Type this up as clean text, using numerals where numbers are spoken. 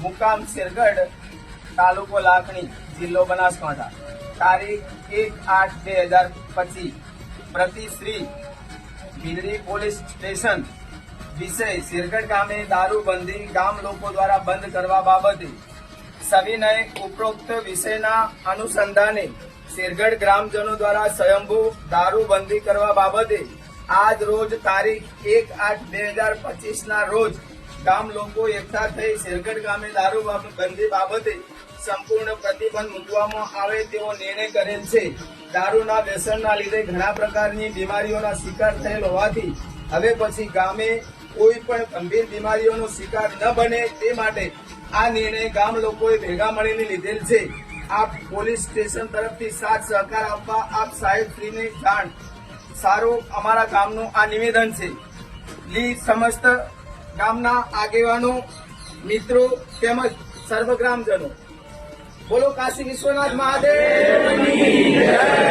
મુકામ શેરગઢ, તાલુકો લાખણી, જિલ્લો બનાસકાંઠા, તારીખ 1/8/2025 પ્રતિ શ્રી ભીલડી પોલીસ સ્ટેશન વિષય શેરગઢ ગામે દારૂબંધી ગામ લોકો દ્વારા બંધ કરવા બાબતે સવિનય ઉપરોક્ત વિષયના અનુસંધાને શેરગઢ ગ્રામજનો દ્વારા સ્વયંભૂ દારૂબંધી કરવા બાબતે આજ રોજ તારીખ 1/8/2025 ના રોજ ગામ લોકો એકઠા થઈ શેરગઢ ગામે દારૂબંધી બાબતે સંપૂર્ણ પ્રતિબંધ મૂકવામાં આવે તેવો નિર્ણય કરેલ છે। દારૂના વ્યસનના લીધે ઘણા પ્રકારની બીમારીઓના શિકાર થયેલ હોવાથી હવે પછી ગામે કોઈ પણ ગંભીર બીમારીઓનો શિકાર ન બને તે માટે આ નિર્ણય ગામ લોકોએ ભેગા મળીને લીધેલ છે। આપ પોલીસ સ્ટેશન તરફથી સાથ સહકાર આપવા આપ સાહેબશ્રીને જાણ સારું અમારા ગામનું આ નિવેદન છે। સમસ્ત ગામના આગેવાનો, મિત્રો તેમજ સર્વ ગ્રામજનો, બોલો કાશી વિશ્વનાથ મહાદેવની જય।